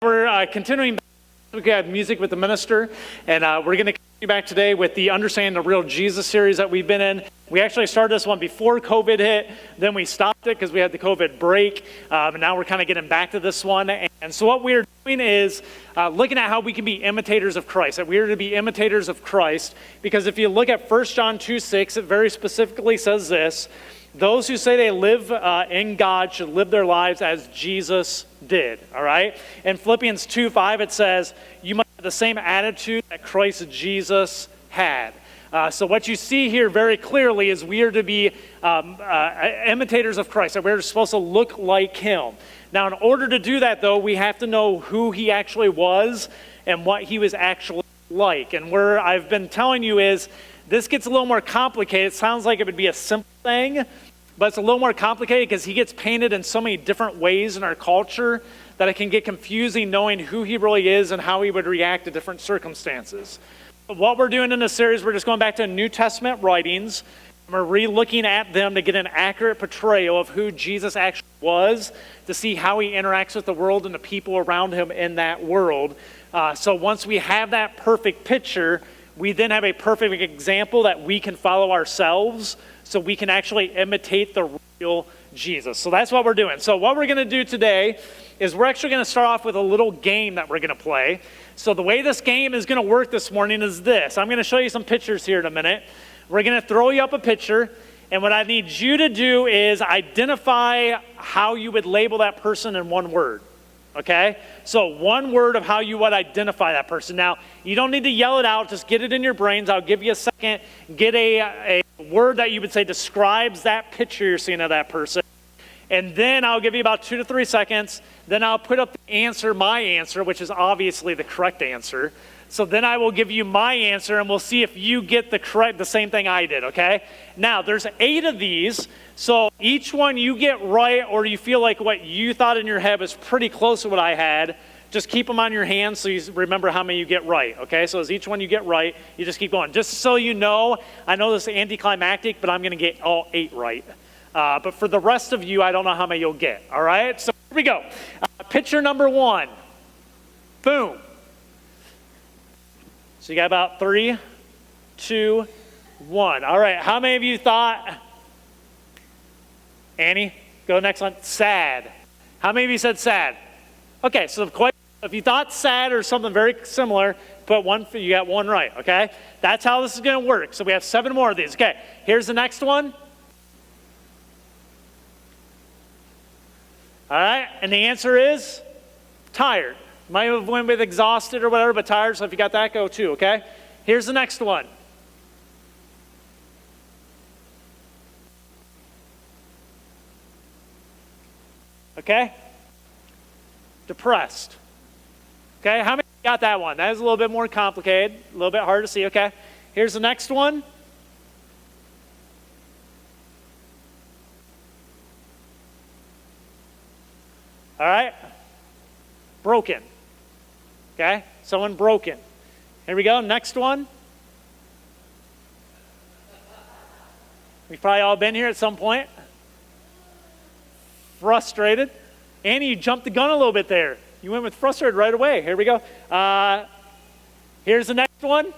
We're continuing back. We had music with the minister, and we're going to continue back today with the Understanding the Real Jesus series that we've been in. We actually started this one before COVID hit, then we stopped it because we had the COVID break, and now we're kind of getting back to this one. And so what we're doing is looking at how we can be imitators of Christ, that we are to be imitators of Christ, because if you look at 1 John 2:6, it very specifically says this: those who say they live in God should live their lives as Jesus did, all right? In Philippians 2:5, it says, you must have the same attitude that Christ Jesus had. So what you see here very clearly is we are to be imitators of Christ, that we're supposed to look like him. Now, in order to do that, though, we have to know who he actually was and what he was actually like. And where I've been telling you is, this gets a little more complicated. It sounds like it would be a simple thing, but it's a little more complicated because he gets painted in so many different ways in our culture that it can get confusing knowing who he really is and how he would react to different circumstances. But what we're doing in this series, we're just going back to New Testament writings. And we're re-looking at them to get an accurate portrayal of who Jesus actually was, to see how he interacts with the world and the people around him in that world. So once we have that perfect picture, we then have a perfect example that we can follow ourselves, so we can actually imitate the real Jesus. So that's what we're doing. So what we're going to do today is we're actually going to start off with a little game that we're going to play. So the way this game is going to work this morning is this. I'm going to show you some pictures here in a minute. We're going to throw you up a picture, and what I need you to do is identify how you would label that person in one word. Okay? So one word of how you would identify that person. Now, you don't need to yell it out. Just get it in your brains. I'll give you a second. Get a word that you would say describes that picture you're seeing of that person. And then I'll give you about 2 to 3 seconds. Then I'll put up the answer, my answer, which is obviously the correct answer. So then I will give you my answer, and we'll see if you get the same thing I did, okay? Now, there's 8 of these, so each one you get right, or you feel like what you thought in your head was pretty close to what I had, just keep them on your hands so you remember how many you get right, okay? So as each one you get right, you just keep going. Just so you know, I know this is anticlimactic, but I'm going to get all 8 right. But for the rest of you, I don't know how many you'll get, all right? So here we go. Picture number 1. Boom. So you got about 3, 2, 1. All right, how many of you thought, Annie, go to the next one, sad? How many of you said sad? Okay, so if you thought sad or something very similar, put one, you got one right, okay? That's how this is going to work. So we have 7 more of these. Okay, here's the next one. All right, and the answer is tired. Might have went with exhausted or whatever, but tired, so if you got that, go too, okay? Here's the next one. Okay? Depressed. Okay, how many got that one? That is a little bit more complicated, a little bit hard to see, okay? Here's the next one. All right? Broken. Okay? Someone broken. Here we go. Next one. We've probably all been here at some point. Frustrated. Annie, you jumped the gun a little bit there. You went with frustrated right away. Here we go. Here's the next one.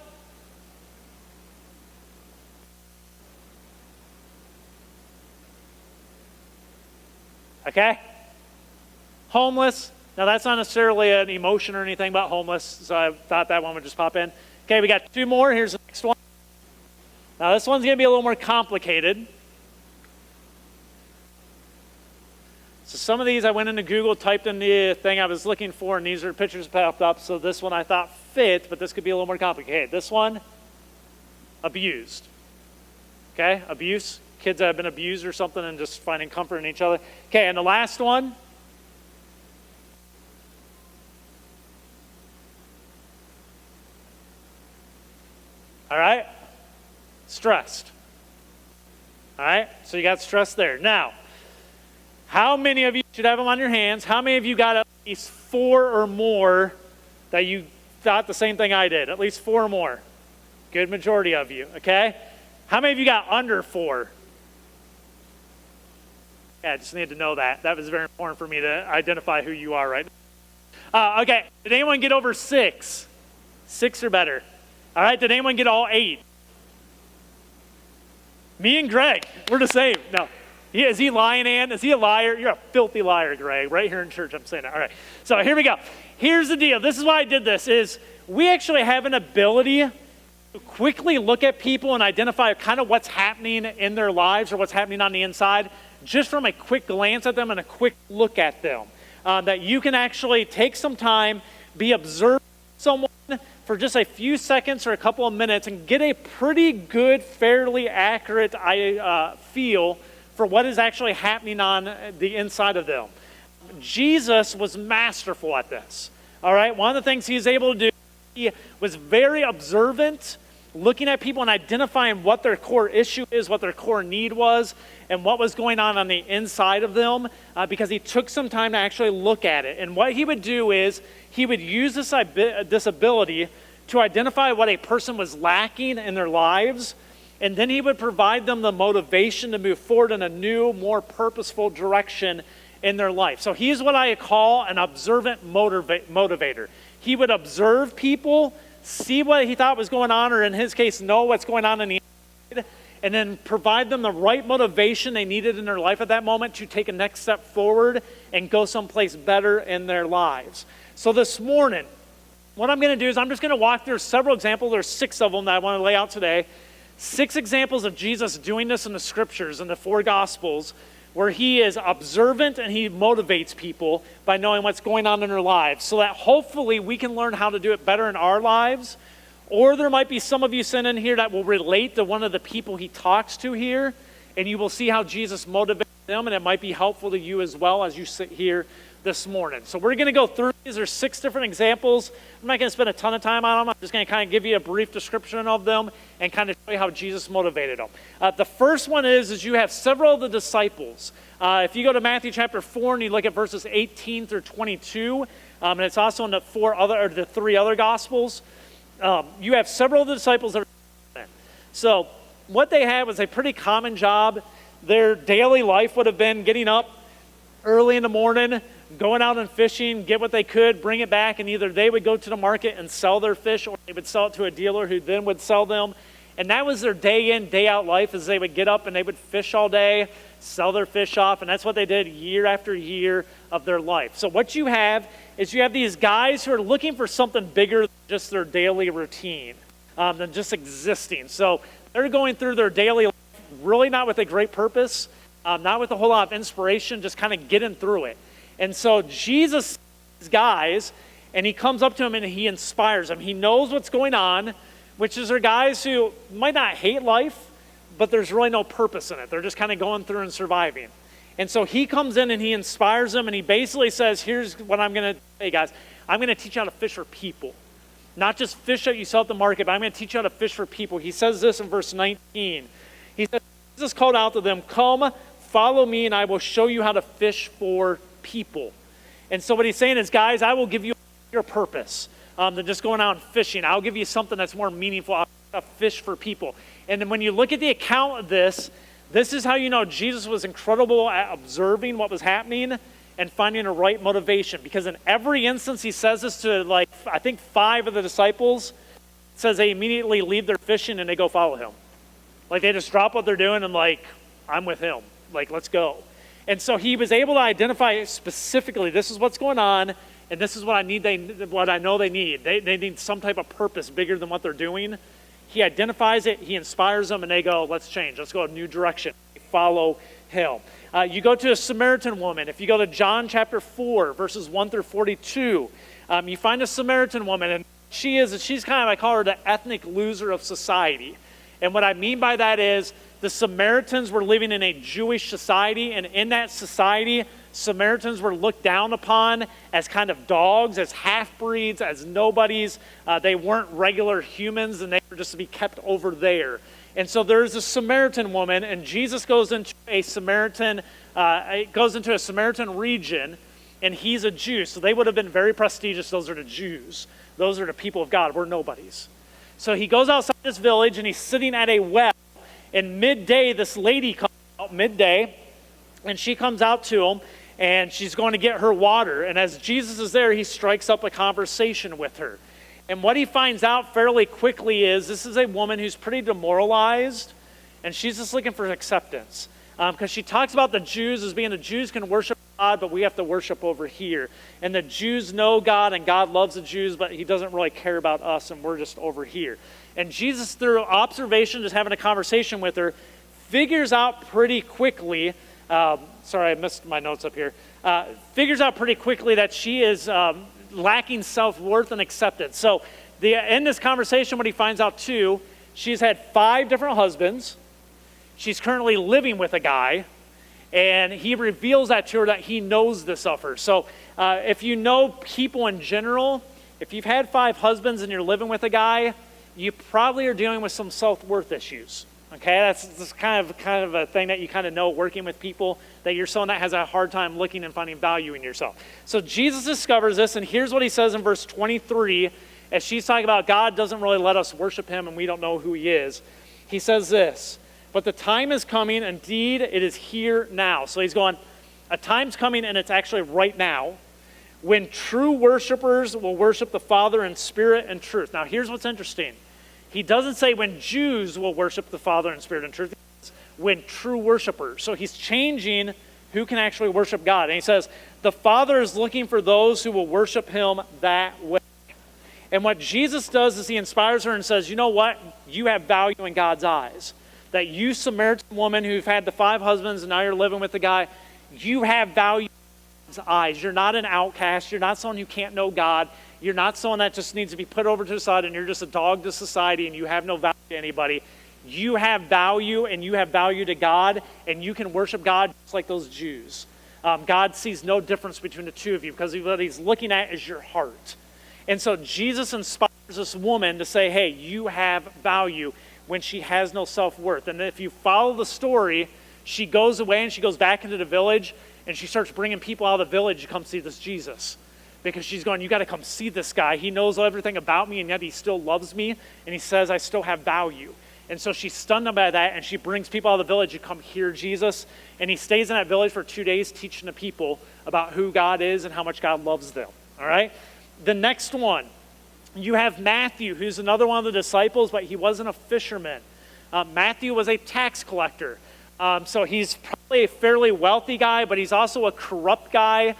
Okay? Homeless. Now, that's not necessarily an emotion or anything but homeless, so I thought that one would just pop in. Okay, we got 2 more. Here's the next one. Now, this one's going to be a little more complicated. So some of these I went into Google, typed in the thing I was looking for, and these are pictures that popped up. So this one I thought fit, but this could be a little more complicated. This one, abused. Okay, abuse. Kids that have been abused or something and just finding comfort in each other. Okay, and the last one. All right? Stressed. All right? So you got stress there. Now, how many of you should have them on your hands? How many of you got at least 4 or more that you thought the same thing I did? At least 4 or more. Good majority of you, okay? How many of you got under 4? Yeah, I just need to know that. That was very important for me to identify who you are right now. Okay, did anyone get over 6? 6 or better. All right, did anyone get all 8? Me and Greg, we're the same. No. Is he lying, Ann? Is he a liar? You're a filthy liar, Greg. Right here in church, I'm saying that. All right, so here we go. Here's the deal. This is why I did this, is we actually have an ability to quickly look at people and identify kind of what's happening in their lives or what's happening on the inside just from a quick glance at them and a quick look at them. That you can actually take some time, be observing someone for just a few seconds or a couple of minutes and get a pretty good, fairly accurate feel for what is actually happening on the inside of them. Jesus was masterful at this. All right, one of the things he was able to do, he was very observant, looking at people and identifying what their core issue is, what their core need was, and what was going on the inside of them, because he took some time to actually look at it. And what he would do is he would use this ability to identify what a person was lacking in their lives, and then he would provide them the motivation to move forward in a new, more purposeful direction in their life. So he's what I call an observant motivator. He would observe people, see what he thought was going on, or in his case, know what's going on in the inside, and then provide them the right motivation they needed in their life at that moment to take a next step forward and go someplace better in their lives. So this morning, what I'm going to do is I'm just going to walk through several examples. There's 6 of them that I want to lay out today. 6 examples of Jesus doing this in the scriptures, in the 4 gospels, where he is observant and he motivates people by knowing what's going on in their lives, so that hopefully we can learn how to do it better in our lives. Or there might be some of you sitting in here that will relate to one of the people he talks to here, and you will see how Jesus motivates them, and it might be helpful to you as well as you sit here this morning. So we're going to go through these. There's 6 different examples. I'm not going to spend a ton of time on them. I'm just going to kind of give you a brief description of them and kind of show you how Jesus motivated them. The first one is you have several of the disciples. If you go to Matthew chapter 4 and you look at verses 18 through 22, and it's also in the 3 other gospels, you have several of the disciples that are in. So what they had was a pretty common job. Their daily life would have been getting up early in the morning, going out and fishing, get what they could, bring it back, and either they would go to the market and sell their fish, or they would sell it to a dealer who then would sell them. And that was their day in, day out life, is they would get up and they would fish all day, sell their fish off, and that's what they did year after year of their life. So what you have is you have these guys who are looking for something bigger than just their daily routine, than just existing. So they're going through their daily life really not with a great purpose, not with a whole lot of inspiration, just kind of getting through it. And so Jesus sees guys, and he comes up to them and he inspires them. He knows what's going on, which is they're guys who might not hate life, but there's really no purpose in it. They're just kind of going through and surviving. And so he comes in and he inspires them, and he basically says, here's what I'm going to say, guys. I'm going to teach you how to fish for people. Not just fish that you sell at the market, but I'm going to teach you how to fish for people. He says this in verse 19. He says, Jesus called out to them, "Come, follow me, and I will show you how to fish for people." And so what he's saying is, guys, I will give you your purpose than just going out and fishing. I'll give you something that's more meaningful. I'll fish for people. And then when you look at the account of this is how you know Jesus was incredible at observing what was happening and finding a right motivation. Because in every instance he says this to, like, I think 5 of the disciples. It says they immediately leave their fishing and they go follow him. Like, they just drop what they're doing and, like, I'm with him. Like, let's go. And so he was able to identify specifically, this is what's going on, and this is what I need. What I know they need. They need some type of purpose bigger than what they're doing. He identifies it, he inspires them, and they go, let's change. Let's go a new direction. Follow him. You go to a Samaritan woman. If you go to John chapter 4, verses 1 through 42, you find a Samaritan woman, and she's kind of, I call her the ethnic loser of society. And what I mean by that is the Samaritans were living in a Jewish society, and in that society, Samaritans were looked down upon as kind of dogs, as half-breeds, as nobodies. They weren't regular humans, and they were just to be kept over there. And so there's a Samaritan woman, and Jesus goes into a Samaritan region, and he's a Jew. So they would have been very prestigious. Those are the Jews. Those are the people of God. We're nobodies. So he goes outside this village, and he's sitting at a well. And midday, this lady comes out midday, and she comes out to him, and she's going to get her water. And as Jesus is there, he strikes up a conversation with her. And what he finds out fairly quickly is this is a woman who's pretty demoralized, and she's just looking for acceptance. Because she talks about the Jews as being the Jews can worship God, but we have to worship over here. And the Jews know God, and God loves the Jews, but he doesn't really care about us, and we're just over here. And Jesus, through observation, just having a conversation with her, figures out pretty quickly, sorry, I missed my notes up here, figures out pretty quickly that she is lacking self-worth and acceptance. So in this conversation, what he finds out too, she's had 5 different husbands. She's currently living with a guy, and he reveals that to her, that he knows this of her. So if you know people in general, if you've had 5 husbands and you're living with a guy, you probably are dealing with some self-worth issues. Okay, that's kind of a thing that you kind of know working with people, that you're someone that has a hard time looking and finding value in yourself. So Jesus discovers this, and here's what he says in verse 23, as she's talking about God doesn't really let us worship him and we don't know who he is. He says this, but the time is coming, indeed it is here now. So he's going, a time's coming, and it's actually right now, when true worshipers will worship the Father in spirit and truth. Now here's what's interesting. He doesn't say when Jews will worship the Father in spirit and truth. He says when true worshipers. So he's changing who can actually worship God. And he says, the Father is looking for those who will worship him that way. And what Jesus does is he inspires her and says, you know what? You have value in God's eyes. That you Samaritan woman who've had the 5 husbands and now you're living with the guy, you have value in God's eyes. You're not an outcast. You're not someone who can't know God. You're not someone that just needs to be put over to the side and you're just a dog to society and you have no value to anybody. You have value, and you have value to God, and you can worship God just like those Jews. God sees no difference between the two of you because what he's looking at is your heart. And so Jesus inspires this woman to say, hey, you have value, when she has no self-worth. And if you follow the story, she goes away and she goes back into the village and she starts bringing people out of the village to come see this Jesus. Because she's going, you got to come see this guy. He knows everything about me, and yet he still loves me, and he says I still have value. And so she's stunned by that, and she brings people out of the village to come hear Jesus. And he stays in that village for 2 days teaching the people about who God is and how much God loves them. All right? The next one, you have Matthew, who's another one of the disciples, but he wasn't a fisherman. Matthew was a tax collector. So he's probably a fairly wealthy guy, but he's also a corrupt guy.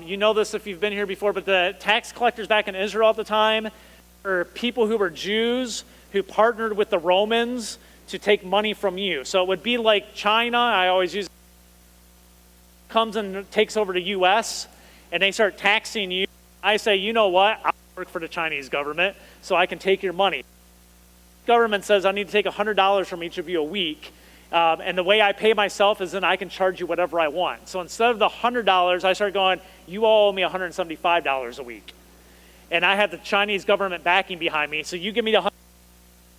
You know this if you've been here before, but the tax collectors back in Israel at the time are people who were Jews who partnered with the Romans to take money from you. So it would be like China, I always use, comes and takes over the U.S., and they start taxing you. I say, you know what, I'll work for the Chinese government so I can take your money. The government says I need to take $100 from each of you a week. And the way I pay myself is then I can charge you whatever I want. So instead of the $100, I start going, you all owe me $175 a week. And I have the Chinese government backing behind me. So you give me the 100,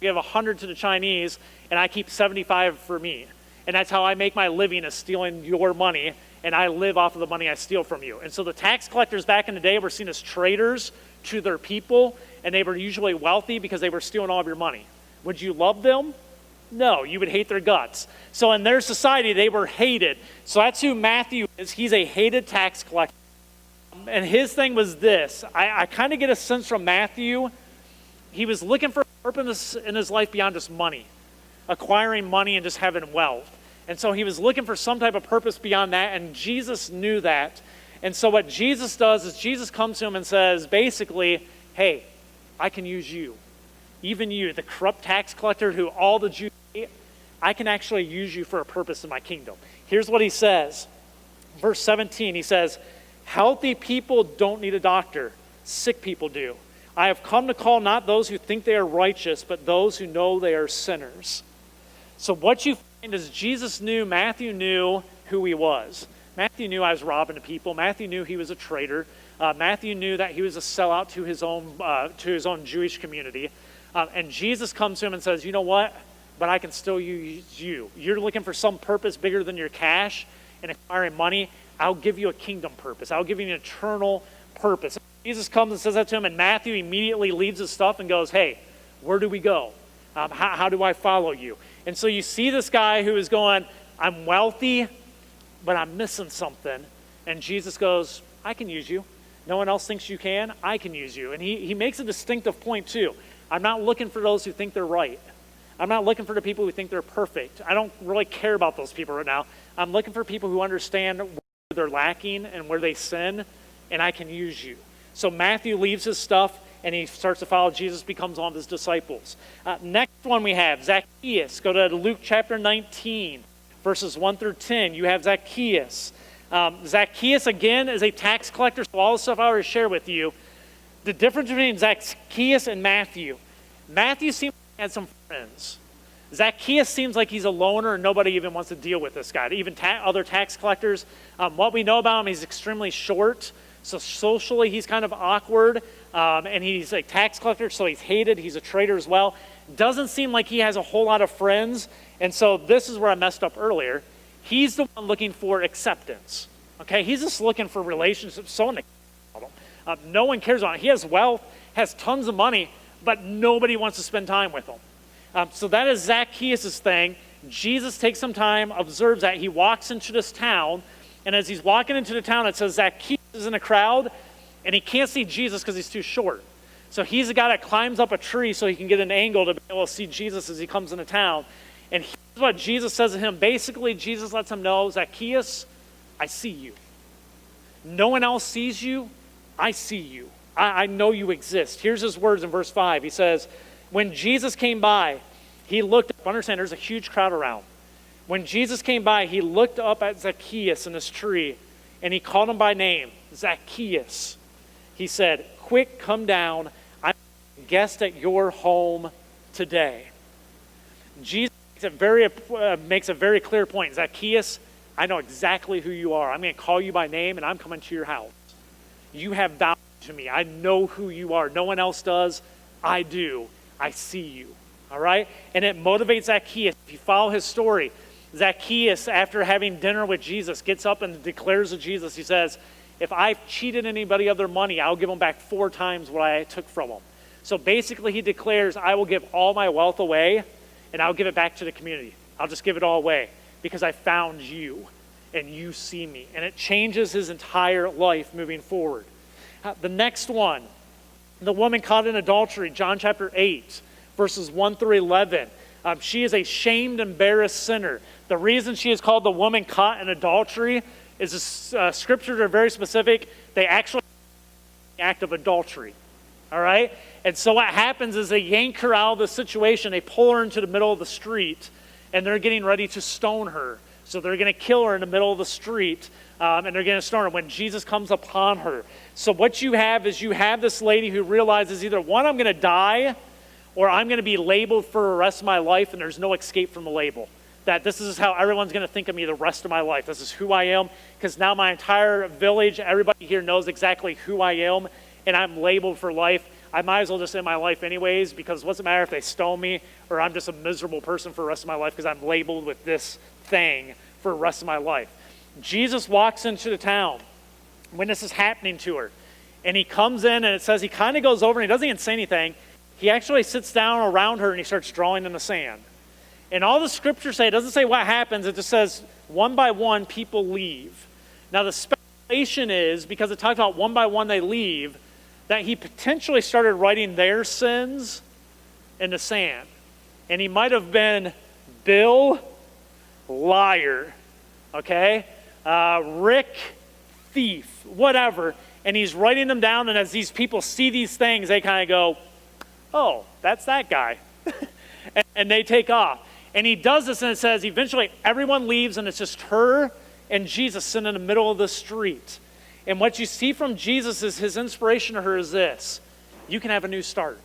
give 100 to the Chinese, and I keep 75 for me. And that's how I make my living, is stealing your money, and I live off of the money I steal from you. And so the tax collectors back in the day were seen as traitors to their people, and they were usually wealthy because they were stealing all of your money. Would you love them? No, you would hate their guts. So in their society, they were hated. So that's who Matthew is. He's a hated tax collector. And his thing was this. I kind of get a sense from Matthew, he was looking for a purpose in his life beyond just money, acquiring money and just having wealth. And so he was looking for some type of purpose beyond that, and Jesus knew that. And so what Jesus does is Jesus comes to him and says, basically, hey, I can use you. Even you, the corrupt tax collector who all the Jews hate, I can actually use you for a purpose in my kingdom. Here's what he says. Verse 17, he says, healthy people don't need a doctor. Sick people do. I have come to call not those who think they are righteous, but those who know they are sinners. So what you find is Jesus knew, Matthew knew who he was. Matthew knew I was robbing the people. Matthew knew he was a traitor. Matthew knew that he was a sellout to his own Jewish community. And Jesus comes to him and says, you know what? But I can still use you. You're looking for some purpose bigger than your cash and acquiring money. I'll give you a kingdom purpose. I'll give you an eternal purpose. Jesus comes and says that to him, and Matthew immediately leaves his stuff and goes, hey, where do we go? How do I follow you? And so you see this guy who is going, I'm wealthy, but I'm missing something. And Jesus goes, I can use you. No one else thinks you can. I can use you. And he makes a distinctive point too. I'm not looking for those who think they're right. I'm not looking for the people who think they're perfect. I don't really care about those people right now. I'm looking for people who understand where they're lacking and where they sin, and I can use you. So Matthew leaves his stuff, and he starts to follow Jesus, becomes one of his disciples. Next one we have Zacchaeus. Go to Luke chapter 19, verses 1 through 10. You have Zacchaeus. Zacchaeus, again, is a tax collector, so all the stuff I already shared with you. The difference between Zacchaeus and Matthew seems like he had some friends. Zacchaeus seems like he's a loner and nobody even wants to deal with this guy. Even other tax collectors. What we know about him, he's extremely short. So socially, he's kind of awkward. And he's a tax collector, so he's hated. He's a traitor as well. Doesn't seem like he has a whole lot of friends. And so this is where I messed up earlier. He's the one looking for acceptance. Okay, he's just looking for relationships. So no one cares about him. He has wealth, has tons of money, but nobody wants to spend time with him. So that is Zacchaeus' thing. Jesus takes some time, observes that. He walks into this town, and as he's walking into the town, it says Zacchaeus is in a crowd, and he can't see Jesus because he's too short. So he's the guy that climbs up a tree so he can get an angle to be able to see Jesus as he comes into town. And here's what Jesus says to him. Basically, Jesus lets him know, Zacchaeus, I see you. No one else sees you. I see you. I know you exist. Here's his words in verse 5. He says, when Jesus came by, he looked up. Understand, there's a huge crowd around. When Jesus came by, he looked up at Zacchaeus in this tree, and he called him by name, Zacchaeus. He said, quick, come down. I'm a guest at your home today. Jesus makes a very clear point. Zacchaeus, I know exactly who you are. I'm going to call you by name, and I'm coming to your house. You have value to me. I know who you are. No one else does. I do. I see you. All right? And it motivates Zacchaeus. If you follow his story, Zacchaeus, after having dinner with Jesus, gets up and declares to Jesus, he says, if I've cheated anybody of their money, I'll give them back 4 times what I took from them. So basically he declares, I will give all my wealth away, and I'll give it back to the community. I'll just give it all away because I found you, and you see me. And it changes his entire life moving forward. The next one, the woman caught in adultery, John chapter 8, verses 1 through 11. She is a shamed, embarrassed sinner. The reason she is called the woman caught in adultery is scriptures are very specific. They actually the act of adultery. All right? And so what happens is they yank her out of the situation. They pull her into the middle of the street, and they're getting ready to stone her. So they're going to kill her in the middle of the street, and they're going to stone her when Jesus comes upon her. So what you have is you have this lady who realizes either, one, I'm going to die, or I'm going to be labeled for the rest of my life, and there's no escape from the label. That this is how everyone's going to think of me the rest of my life. This is who I am, because now my entire village, everybody here knows exactly who I am, and I'm labeled for life. I might as well just end my life anyways, because what's the matter if they stone me, or I'm just a miserable person for the rest of my life because I'm labeled with this thing for the rest of my life. Jesus walks into the town when this is happening to her, and he comes in, and it says he kind of goes over, and he doesn't even say anything. He actually sits down around her, and he starts drawing in the sand. And all the scriptures say, it doesn't say what happens, it just says one by one people leave. Now the speculation is, because it talks about one by one they leave, that he potentially started writing their sins in the sand. And he might have been Bill, liar, okay? Rick, thief, whatever. And he's writing them down, and as these people see these things, they kind of go, oh, that's that guy. and they take off. And he does this, and it says eventually everyone leaves, and it's just her and Jesus sitting in the middle of the street. And what you see from Jesus is his inspiration to her is this: you can have a new start.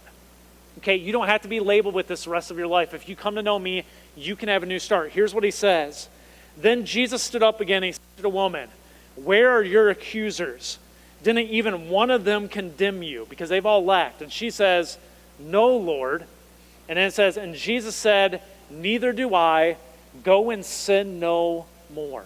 Okay, you don't have to be labeled with this the rest of your life. If you come to know me, you can have a new start. Here's what he says. Then Jesus stood up again, and he said to the woman, where are your accusers? Didn't even one of them condemn you? Because they've all left. And she says, no, Lord. And then it says, and Jesus said, neither do I. Go and sin no more.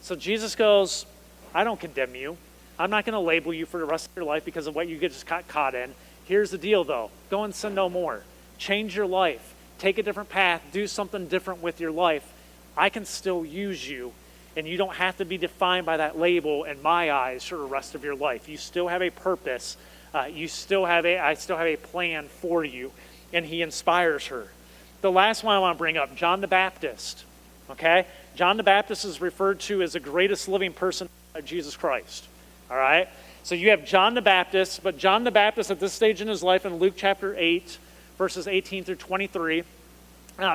So Jesus goes, I don't condemn you. I'm not going to label you for the rest of your life because of what you just got caught in. Here's the deal, though. Go and sin no more. Change your life. Take a different path. Do something different with your life. I can still use you, And you don't have to be defined by that label in my eyes for the rest of your life. You still have a purpose. I still have a plan for you. And he inspires her. The last one I want to bring up, John the Baptist. Okay? John the Baptist is referred to as the greatest living person of Jesus Christ. All right? So you have John the Baptist, but John the Baptist at this stage in his life in Luke chapter 8, verses 18 through 23,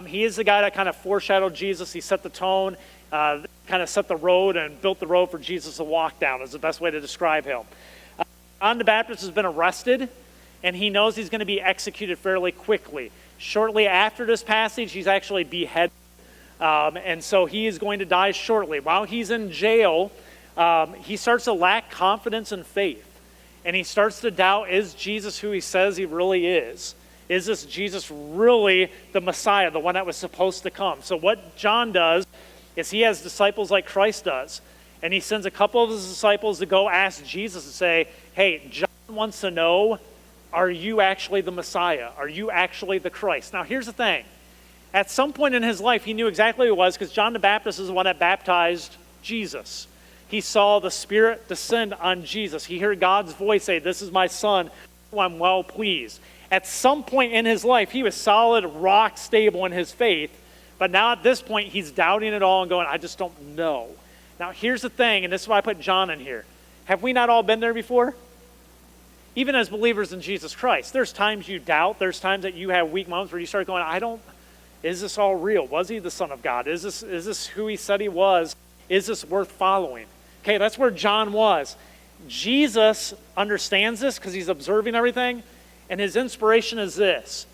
he is the guy that kind of foreshadowed Jesus. He set the tone, kind of set the road and built the road for Jesus to walk down is the best way to describe him. John the Baptist has been arrested, and he knows he's going to be executed fairly quickly. Shortly after this passage, he's actually beheaded, and so he is going to die shortly. While he's in jail, he starts to lack confidence and faith, and he starts to doubt, is Jesus who he says he really is? Is this Jesus really the Messiah, the one that was supposed to come? So what John does is he has disciples like Christ does, and he sends a couple of his disciples to go ask Jesus and say, hey, John wants to know, are you actually the Messiah? Are you actually the Christ? Now, here's the thing. At some point in his life, he knew exactly who it was because John the Baptist is the one that baptized Jesus. He saw the Spirit descend on Jesus. He heard God's voice say, this is my Son, who I'm well pleased. At some point in his life, he was solid, rock stable in his faith. But now at this point, he's doubting it all and going, I just don't know. Now, here's the thing, and this is why I put John in here. Have we not all been there before? Even as believers in Jesus Christ, there's times you doubt. There's times that you have weak moments where you start going, is this all real? Was he the Son of God? Is this who he said he was? Is this worth following? Okay, that's where John was. Jesus understands this because he's observing everything, and his inspiration is this.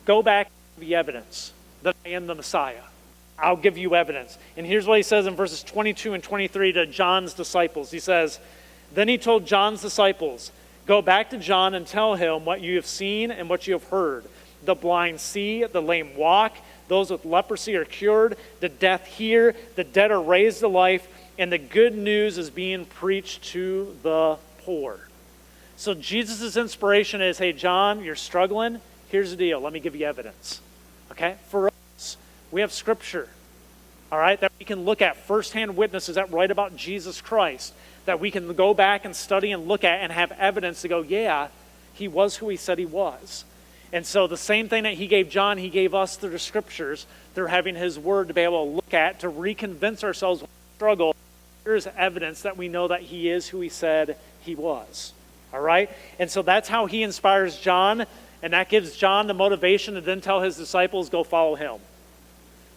Go back to the evidence that I am the Messiah. I'll give you evidence. And here's what he says in verses 22 and 23 to John's disciples. He says, then he told John's disciples, go back to John and tell him what you have seen and what you have heard. The blind see, the lame walk, those with leprosy are cured, the deaf hear, the dead are raised to life, and the good news is being preached to the poor. So Jesus' inspiration is, hey, John, you're struggling. Here's the deal. Let me give you evidence. Okay? For us, we have Scripture, all right, that we can look at firsthand witnesses that write about Jesus Christ, that we can go back and study and look at and have evidence to go, yeah, he was who he said he was. And so the same thing that he gave John, he gave us through the Scriptures, through having his word to be able to look at, to reconvince ourselves when we struggle. Here's evidence that we know that he is who he said he was. All right? And so that's how he inspires John, and that gives John the motivation to then tell his disciples, go follow him.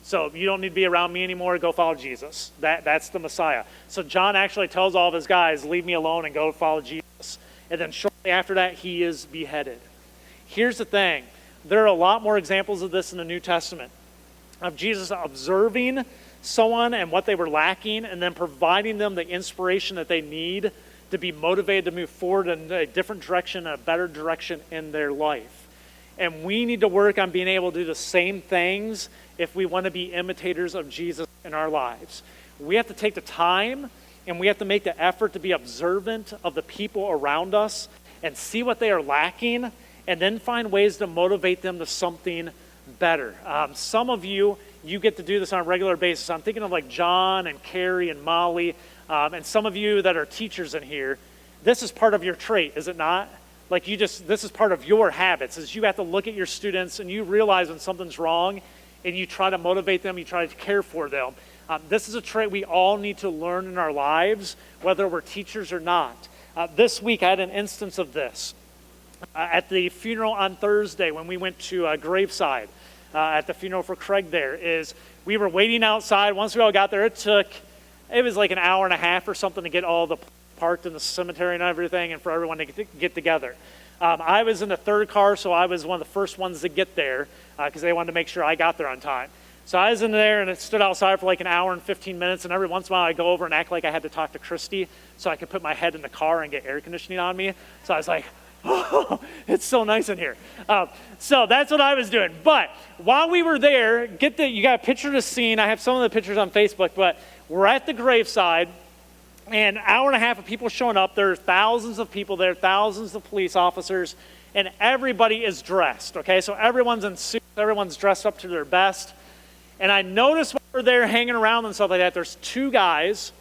So you don't need to be around me anymore, go follow Jesus. That's the Messiah. So John actually tells all of his guys, leave me alone and go follow Jesus. And then shortly after that, he is beheaded. Here's the thing. There are a lot more examples of this in the New Testament, of Jesus observing someone and what they were lacking, and then providing them the inspiration that they need to be motivated to move forward in a different direction, a better direction in their life. And we need to work on being able to do the same things if we want to be imitators of Jesus in our lives. We have to take the time and we have to make the effort to be observant of the people around us and see what they are lacking, and then find ways to motivate them to something better. Some of you get to do this on a regular basis. I'm thinking of like John and Carrie and Molly, and some of you that are teachers in here. This is part of your trait, is it not? Like this is part of your habits, is you have to look at your students and you realize when something's wrong and you try to motivate them, you try to care for them. This is a trait we all need to learn in our lives, whether we're teachers or not. This week I had an instance of this. At the funeral on Thursday when we went to Graveside, at the funeral for Craig there, is we were waiting outside. Once we all got there, it was like an hour and a half or something to get all the parked in the cemetery and everything and for everyone to get together. I was in the third car, so I was one of the first ones to get there because they wanted to make sure I got there on time. So I was in there and it stood outside for like an hour and 15 minutes, and every once in a while I go over and act like I had to talk to Christy so I could put my head in the car and get air conditioning on me. So I was like, oh, it's so nice in here. So that's what I was doing. But while we were there, you got a picture of the scene. I have some of the pictures on Facebook, but we're at the graveside, and an hour and a half of people showing up. There are thousands of people there, thousands of police officers, and everybody is dressed, okay? So everyone's in suits, everyone's dressed up to their best. And I noticed while we're there hanging around and stuff like that, there's two guys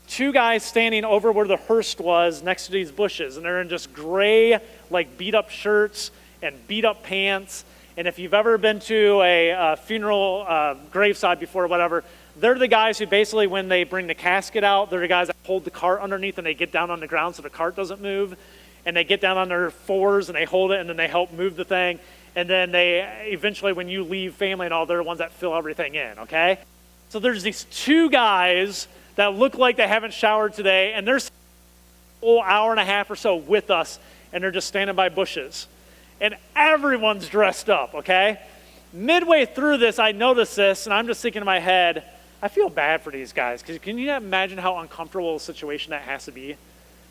standing over where the hearse was next to these bushes. And they're in just gray, like beat up shirts and beat up pants. And if you've ever been to a funeral graveside before or whatever, they're the guys who basically, when they bring the casket out, they're the guys that hold the cart underneath and they get down on the ground so the cart doesn't move. And they get down on their fours and they hold it and then they help move the thing. And then they eventually, when you leave family and all, they're the ones that fill everything in, okay? So there's these two guys that look like they haven't showered today, and they're a whole hour and a half or so with us, and they're just standing by bushes. And everyone's dressed up, okay? Midway through this, I noticed this, and I'm just thinking in my head, I feel bad for these guys, because can you imagine how uncomfortable a situation that has to be?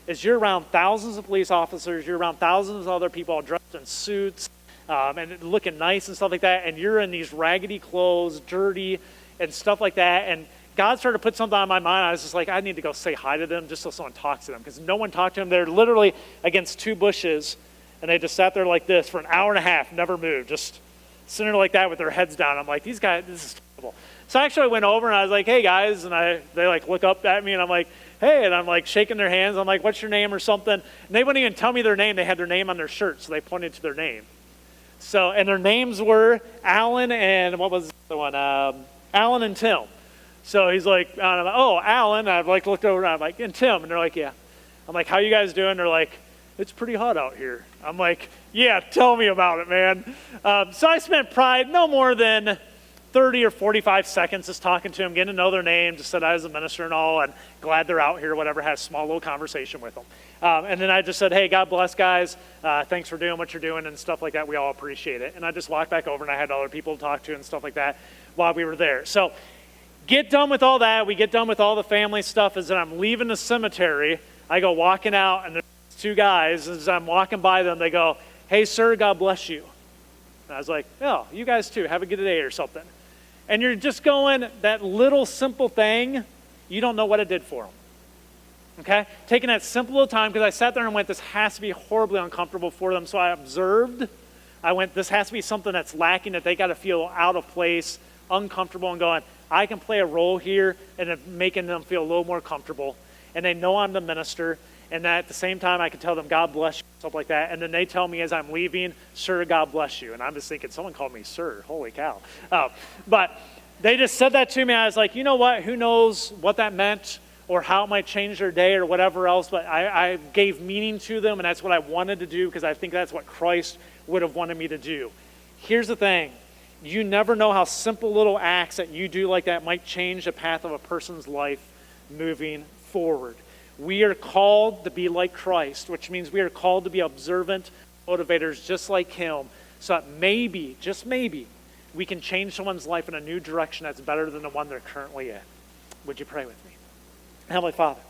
Is you're around thousands of police officers, you're around thousands of other people all dressed in suits, and looking nice and stuff like that, and you're in these raggedy clothes, dirty, and stuff like that, and God started to put something on my mind. I was just like, I need to go say hi to them just so someone talks to them, because no one talked to them. They're literally against two bushes, and they just sat there like this for an hour and a half, never moved, just sitting there like that with their heads down. I'm like, these guys, this is terrible. So I actually went over and I was like, hey guys, and they like look up at me and I'm like, hey, and I'm like shaking their hands. I'm like, what's your name or something? And they wouldn't even tell me their name. They had their name on their shirt, so they pointed to their name. So, and their names were Alan and what was the other one? Alan and Tim. So he's like, oh, Alan. And I've like looked over and I'm like, and Tim. And they're like, yeah. I'm like, how you guys doing? They're like, it's pretty hot out here. I'm like, yeah, tell me about it, man. So I spent probably no more than 30 or 45 seconds just talking to them, getting to know their name, just said I was a minister and all, and glad they're out here, whatever, had a small little conversation with them. And then I just said, hey, God bless, guys. Thanks for doing what you're doing and stuff like that. We all appreciate it. And I just walked back over and I had other people to talk to and stuff like that while we were there. So get done with all that. We get done with all the family stuff. As I'm leaving the cemetery, I go walking out, and there's two guys. As I'm walking by them, they go, hey, sir, God bless you. And I was like, oh, you guys too. Have a good day or something. And you're just going, that little simple thing, you don't know what it did for them. Okay? Taking that simple little time, because I sat there and went, this has to be horribly uncomfortable for them. So I observed. I went, this has to be something that's lacking, that they got to feel out of place, uncomfortable, and going, I can play a role here in making them feel a little more comfortable. And they know I'm the minister. And that at the same time, I can tell them, God bless you, stuff like that. And then they tell me as I'm leaving, sir, God bless you. And I'm just thinking, someone called me sir. Holy cow. But they just said that to me. I was like, you know what? Who knows what that meant or how it might change their day or whatever else. But I gave meaning to them, and that's what I wanted to do, because I think that's what Christ would have wanted me to do. Here's the thing. You never know how simple little acts that you do like that might change the path of a person's life moving forward. We are called to be like Christ, which means we are called to be observant motivators just like him, so that maybe, just maybe, we can change someone's life in a new direction that's better than the one they're currently in. Would you pray with me? Heavenly Father,